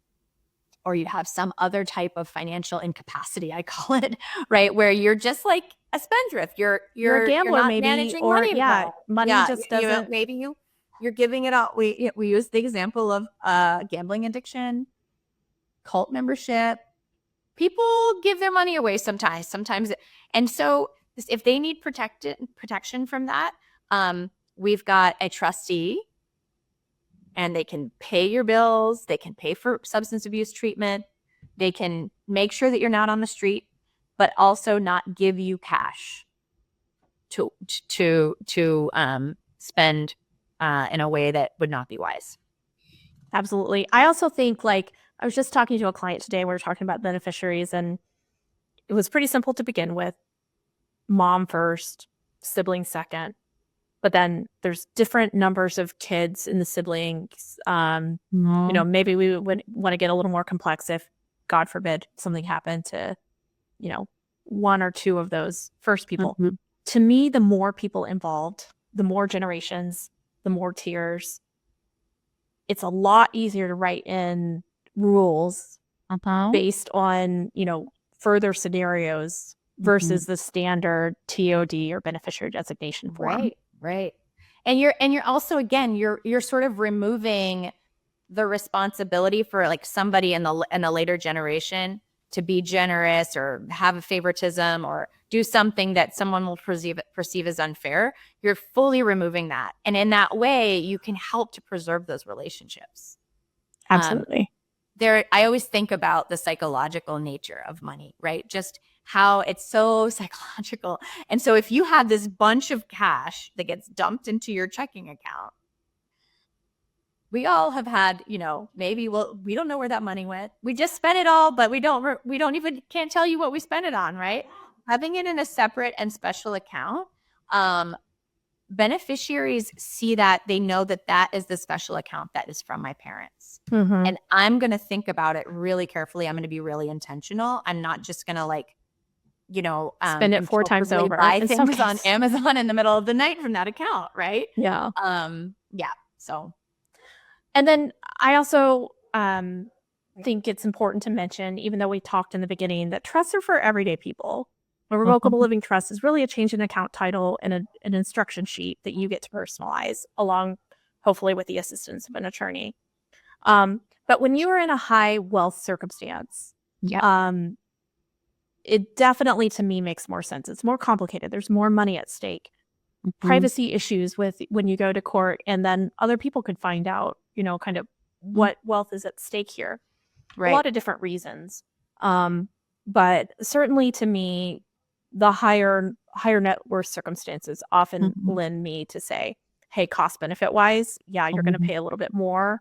or you have some other type of financial incapacity, I call it, right? Where you're just like a spendthrift. You're a gambler, you're not maybe, managing or money well. money just doesn't. Maybe you're giving it all. We use the example of gambling addiction, cult membership. People give their money away sometimes. And so if they need protection from that, we've got a trustee, and they can pay your bills. They can pay for substance abuse treatment. They can make sure that you're not on the street, but also not give you cash to spend in a way that would not be wise. Absolutely. I also think, like, I was just talking to a client today. We were talking about beneficiaries, and it was pretty simple to begin with. Mom first, sibling second. But then there's different numbers of kids in the siblings. Maybe we would want to get a little more complex if, God forbid, something happened to, one or two of those first people. Mm-hmm. To me, the more people involved, the more generations, the more tiers. It's a lot easier to write in rules based on, further scenarios versus the standard TOD or beneficiary designation form. Right. And you're also, again, you're sort of removing the responsibility for like somebody in a later generation to be generous or have a favoritism or do something that someone will perceive as unfair. You're fully removing that. And in that way, you can help to preserve those relationships. Absolutely. I always think about the psychological nature of money, right? Just how it's so psychological. And so if you have this bunch of cash that gets dumped into your checking account, we all have had, maybe, we don't know where that money went. We just spent it all, but we can't tell you what we spent it on, right? Having it in a separate and special account, beneficiaries see that. They know that is the special account that is from my parents. Mm-hmm. And I'm going to think about it really carefully. I'm going to be really intentional. I'm not just going to spend it 4 times over. Buy things on Amazon in the middle of the night from that account, right? Yeah. So. And then I also think it's important to mention, even though we talked in the beginning, that trusts are for everyday people. A revocable living trust is really a change in account title and an instruction sheet that you get to personalize, along, hopefully, with the assistance of an attorney. But when you are in a high wealth circumstance, it definitely, to me, makes more sense. It's more complicated. There's more money at stake. Mm-hmm. Privacy issues with when you go to court, and then other people could find out, kind of what wealth is at stake here. Right. A lot of different reasons. But certainly to me, the higher net worth circumstances often lend me to say, hey, cost benefit wise, you're going to pay a little bit more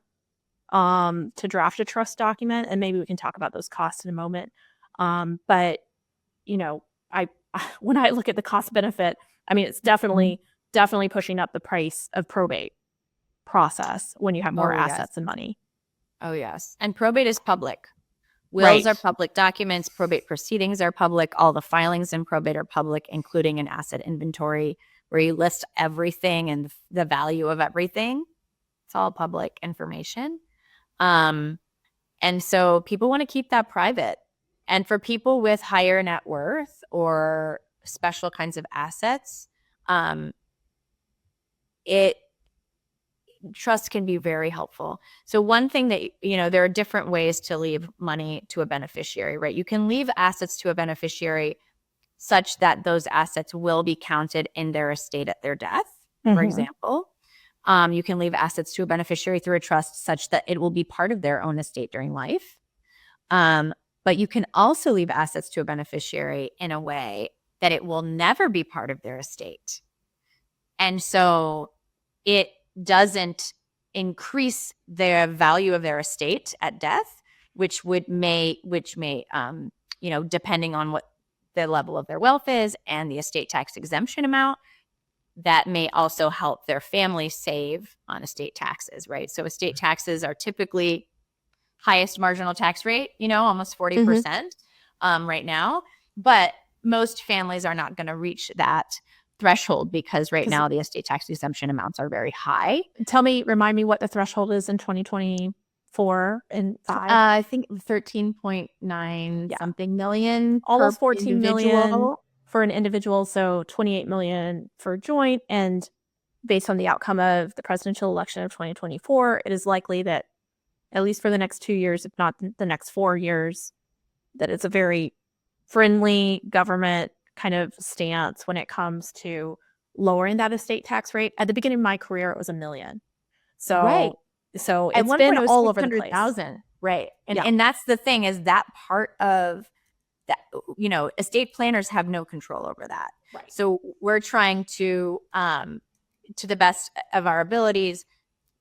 to draft a trust document. And maybe we can talk about those costs in a moment. But when I look at the cost benefit, I mean, it's definitely pushing up the price of probate process when you have more assets and money. Oh, yes. And probate is public. Wills are public documents. Probate proceedings are public. All the filings in probate are public, including an asset inventory where you list everything and the value of everything. It's all public information. And so people want to keep that private. And for people with higher net worth or special kinds of assets, trust can be very helpful. So one thing that, there are different ways to leave money to a beneficiary, right? You can leave assets to a beneficiary such that those assets will be counted in their estate at their death, for example. You can leave assets to a beneficiary through a trust such that it will be part of their own estate during life. But you can also leave assets to a beneficiary in a way that it will never be part of their estate. And so it doesn't increase the value of their estate at death, which may depending on what the level of their wealth is and the estate tax exemption amount, that may also help their family save on estate taxes, right? So estate taxes are typically highest marginal tax rate, almost 40% right now. But most families are not going to reach that threshold because right now the estate tax exemption amounts are very high. Remind me what the threshold is in 2024 and 5. I think 13.9 something million. Almost per 14 individual. million for an individual, so 28 million for joint. And based on the outcome of the presidential election of 2024, it is likely that at least for the next 2 years, if not the next 4 years, that it's a very friendly government kind of stance when it comes to lowering that estate tax rate. At the beginning of my career, it was $1 million. So, right. So at it's one been point, it was all over the place. 600,000. Right. And that's the thing, is that part of that, estate planners have no control over that. Right. So we're trying to the best of our abilities,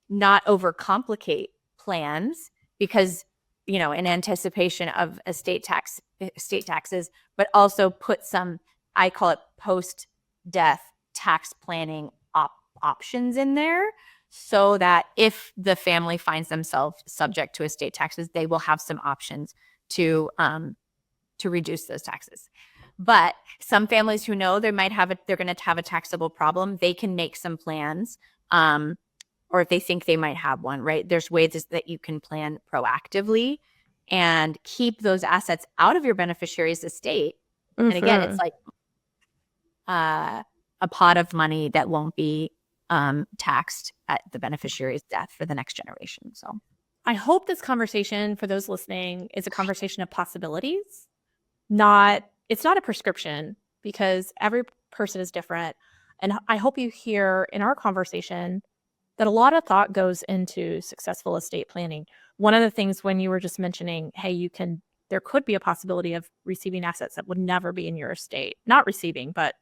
not overcomplicate plans because, in anticipation of estate taxes, but also put some, I call it post-death tax planning options in there so that if the family finds themselves subject to estate taxes, they will have some options to reduce those taxes. But some families who know they're going to have a taxable problem, they can make some plans, or if they think they might have one, right? There's ways that you can plan proactively and keep those assets out of your beneficiary's estate. And again, it's like a pot of money that won't be taxed at the beneficiary's death for the next generation. So I hope this conversation, for those listening, is a conversation of possibilities. It's not a prescription because every person is different. And I hope you hear in our conversation that a lot of thought goes into successful estate planning. One of the things when you were just mentioning, hey, there could be a possibility of receiving assets that would never be in your estate. Not receiving, but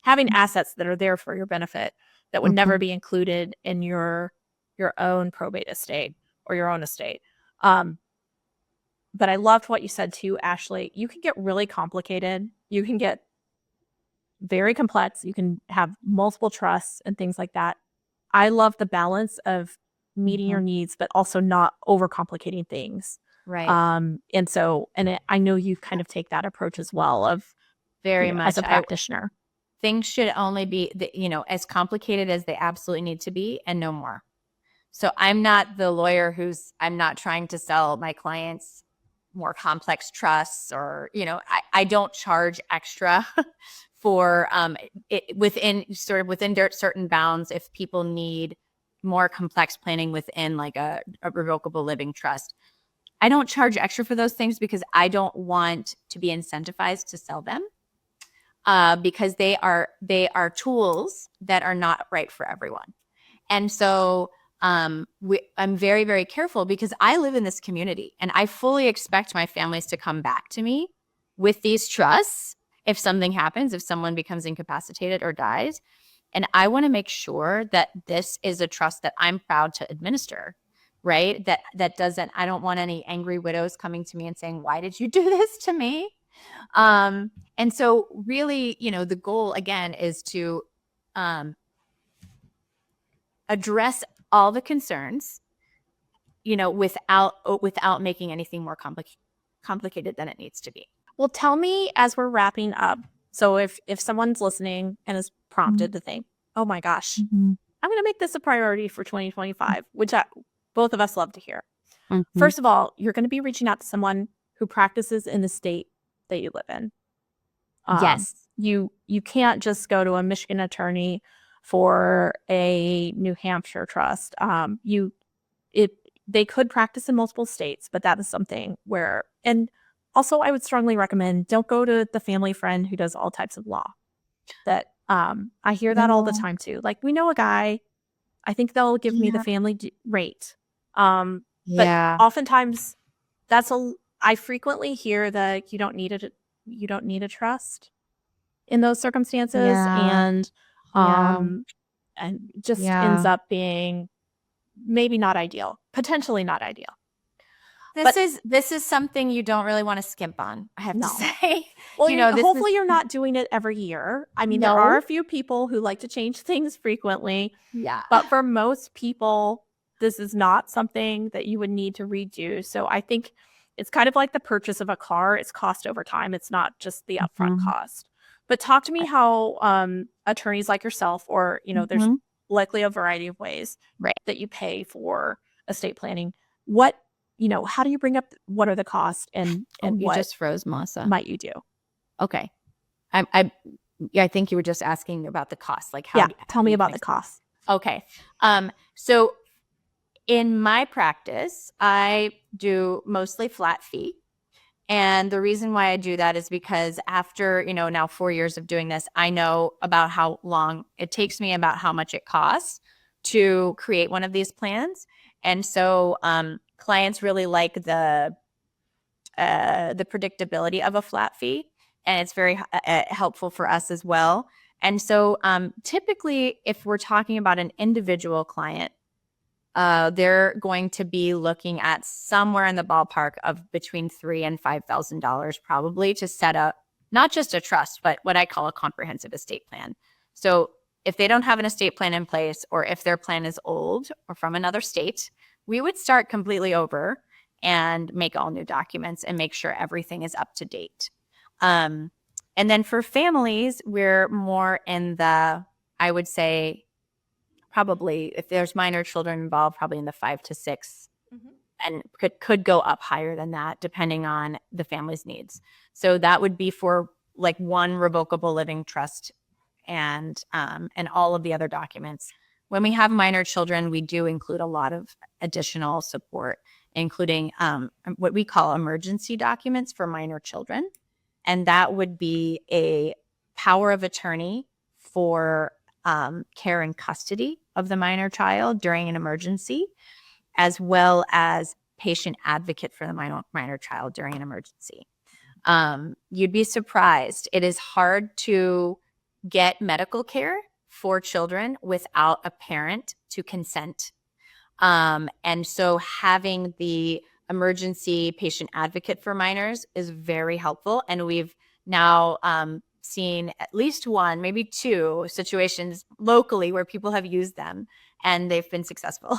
having assets that are there for your benefit that would never be included in your own probate estate or your own estate. But I loved what you said too, Ashley. You can get really complicated. You can get very complex. You can have multiple trusts and things like that. I love the balance of meeting your needs, but also not overcomplicating things. Right. I know you kind of take that approach as well of very much as a practitioner. Things should only be, as complicated as they absolutely need to be and no more. So I'm not the lawyer I'm not trying to sell my clients more complex trusts or, I don't charge extra for within certain bounds if people need more complex planning within like a revocable living trust. I don't charge extra for those things because I don't want to be incentivized to sell them because they are tools that are not right for everyone. And so I'm very, very careful because I live in this community and I fully expect my families to come back to me with these trusts if something happens, if someone becomes incapacitated or dies. And I want to make sure that this is a trust that I'm proud to administer, right? I don't want any angry widows coming to me and saying, why did you do this to me? And so really, the goal again is to address all the concerns, without making anything more complicated than it needs to be. Well, tell me as we're wrapping up. So if someone's listening and is prompted to think, oh my gosh, I'm going to make this a priority for 2025, which both of us love to hear. First of all, you're going to be reaching out to someone who practices in the state that you live in. Yes. You can't just go to a Michigan attorney for a New Hampshire trust. They could practice in multiple states, but that is something where, and also I would strongly recommend don't go to the family friend who does all types of law. That I hear that all the time too. Like, we know a guy, I think they'll give me the family rate. But oftentimes I frequently hear that you don't need a trust in those circumstances, and just ends up being maybe not ideal, potentially not ideal. This is something you don't really want to skimp on, I have to say. Well, hopefully you're not doing it every year. I mean, there are a few people who like to change things frequently. Yeah. But for most people, this is not something that you would need to redo. So I think it's kind of like the purchase of a car. It's cost over time. It's not just the upfront cost. But talk to me how attorneys like yourself, or, there's likely a variety of ways that you pay for estate planning. How do you bring up what are the costs and you what just froze, Melissa. Might you do? Okay. I think you were just asking about the cost. Like, tell me about the cost. Okay. So in my practice, I do mostly flat fee. And the reason why I do that is because after, now 4 years of doing this, I know about how long it takes me, about how much it costs to create one of these plans. And so clients really like the predictability of a flat fee, and it's very helpful for us as well. And so typically, if we're talking about an individual client, they're going to be looking at somewhere in the ballpark of between $3,000 and $5,000 probably to set up not just a trust, but what I call a comprehensive estate plan. So if they don't have an estate plan in place, or if their plan is old or from another state, we would start completely over and make all new documents and make sure everything is up to date. And then for families, we're more in the, I would say, probably if there's minor children involved, probably in the 5 to 6, and could go up higher than that depending on the family's needs. So that would be for like one revocable living trust and all of the other documents. When we have minor children, we do include a lot of additional support, including what we call emergency documents for minor children. And that would be a power of attorney for care and custody of the minor child during an emergency, as well as patient advocate for the minor child during an emergency. You'd be surprised. It is hard to get medical care for children without a parent to consent. And so having the emergency patient advocate for minors is very helpful. And we've now seen at least one, maybe 2 situations locally where people have used them and they've been successful.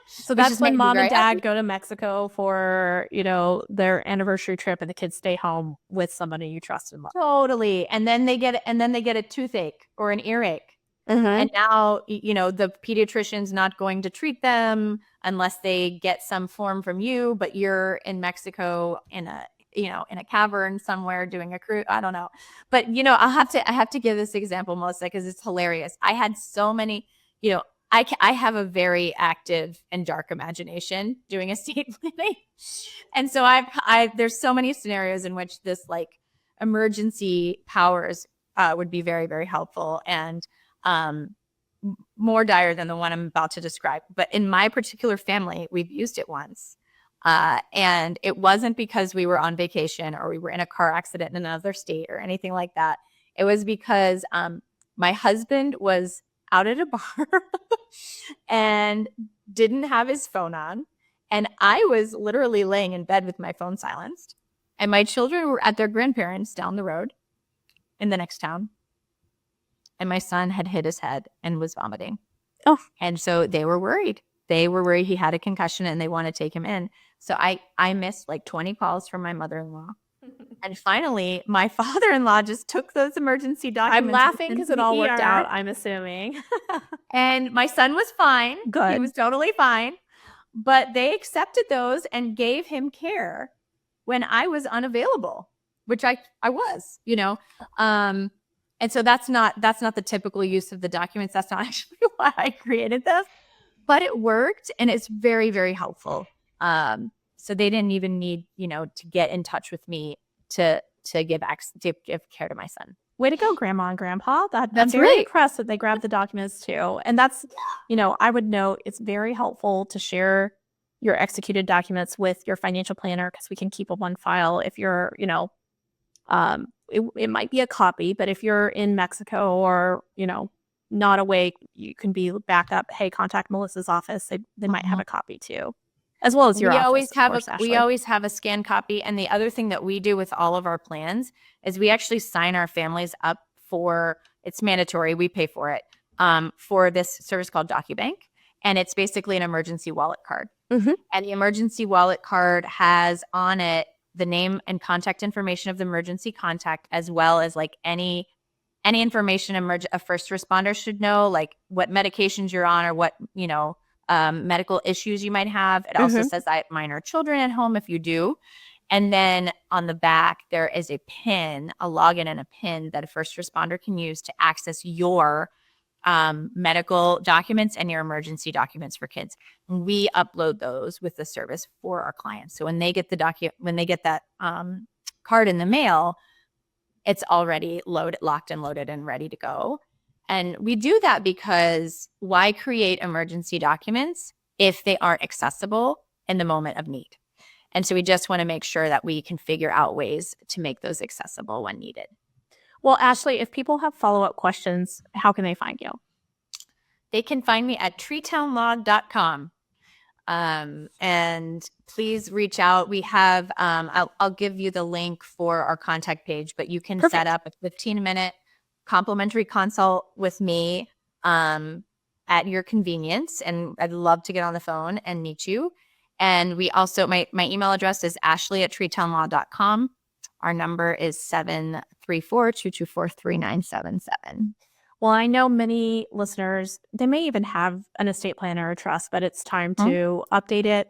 So that's when mom and dad go to Mexico for, their anniversary trip, and the kids stay home with somebody you trust and love. Totally. And then they get a toothache or an earache. And now, the pediatrician's not going to treat them unless they get some form from you, but you're in Mexico in a cavern somewhere doing a cruise. I don't know. But, I have to give this example, Melissa, because it's hilarious. I had so many, I have a very active and dark imagination doing estate planning. And so there's so many scenarios in which this like emergency powers would be very, very helpful, and more dire than the one I'm about to describe. But in my particular family, we've used it once. And it wasn't because we were on vacation or we were in a car accident in another state or anything like that. It was because my husband was out at a bar and didn't have his phone on. And I was literally laying in bed with my phone silenced. And my children were at their grandparents' down the road in the next town. And my son had hit his head and was vomiting. Oh. And so they were worried. They were worried he had a concussion and they want to take him in. So I missed like 20 calls from my mother-in-law. And finally, my father-in-law just took those emergency documents. I'm laughing because it all worked out, I'm assuming. And my son was fine. Good. He was totally fine. But they accepted those and gave him care when I was unavailable, which I was, And so that's not the typical use of the documents. That's not actually why I created this, but it worked and it's very, very helpful. So they didn't even need, to get in touch with me to give care to my son. Way to go, Grandma and Grandpa. I'm That's very right. impressed that they grabbed the documents too. And that's, I would note it's very helpful to share your executed documents with your financial planner because we can keep them on file if you're, it might be a copy, but if you're in Mexico or, not awake, you can be backed up. Hey, contact Melissa's office. They might have a copy too, as well as your office. We always have a scanned copy. And the other thing that we do with all of our plans is we actually sign our families up for, it's mandatory, we pay for it, for this service called DocuBank. And it's basically an emergency wallet card. Mm-hmm. And the emergency wallet card has on it the name and contact information of the emergency contact, as well as like any information a first responder should know, like what medications you're on or what, medical issues you might have. It also says I have minor children at home if you do. And then on the back, there is a PIN, a login and a PIN that a first responder can use to access your medical documents and your emergency documents for kids. And we upload those with the service for our clients. So when they get that card in the mail, it's already locked and loaded and ready to go. And we do that because why create emergency documents if they aren't accessible in the moment of need? And so we just want to make sure that we can figure out ways to make those accessible when needed. Well, Ashley, if people have follow-up questions, how can they find you? They can find me at treetownlaw.com. And please reach out. We have, I'll give you the link for our contact page, but you can set up a 15-minute complimentary consult with me at your convenience. And I'd love to get on the phone and meet you. And we also, my email address is ashley@treetownlaw.com. Our number is 734-224-3977. Well, I know many listeners, they may even have an estate plan or a trust, but it's time to update it.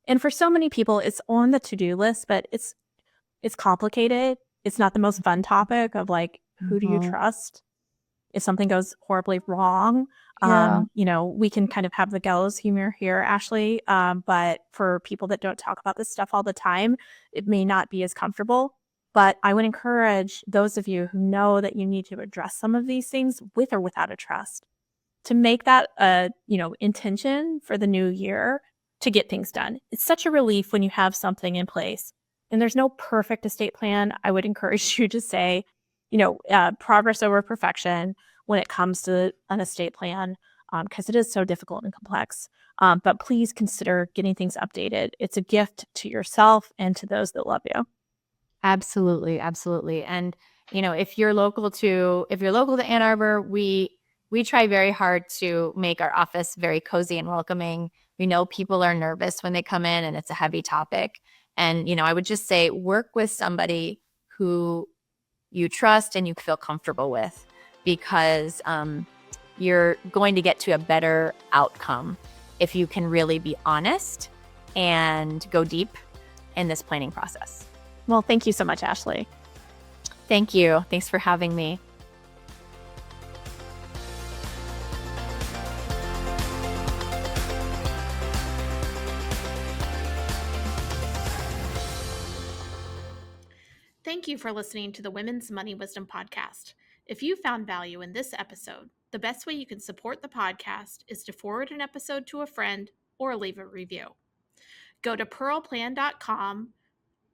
And for so many people, it's on the to-do list, but it's complicated. It's not the most fun topic of like, who do you trust if something goes horribly wrong? Yeah. We can kind of have the gallows humor here, Ashley. But for people that don't talk about this stuff all the time, it may not be as comfortable. But I would encourage those of you who know that you need to address some of these things with or without a trust to make that a, intention for the new year to get things done. It's such a relief when you have something in place. And there's no perfect estate plan. I would encourage you to say, progress over perfection when it comes to an estate plan, because it is so difficult and complex. But please consider getting things updated. It's a gift to yourself and to those that love you. Absolutely. Absolutely. And, if you're local to Ann Arbor, we try very hard to make our office very cozy and welcoming. We know people are nervous when they come in and it's a heavy topic. And, I would just say work with somebody who you trust and you feel comfortable with, because you're going to get to a better outcome if you can really be honest and go deep in this planning process. Well, thank you so much, Ashley. Thank you. Thanks for having me. Thank you for listening to the Women's Money Wisdom Podcast. If you found value in this episode, the best way you can support the podcast is to forward an episode to a friend or leave a review. Go to pearlplan.com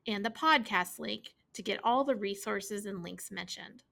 and the podcast link to get all the resources and links mentioned.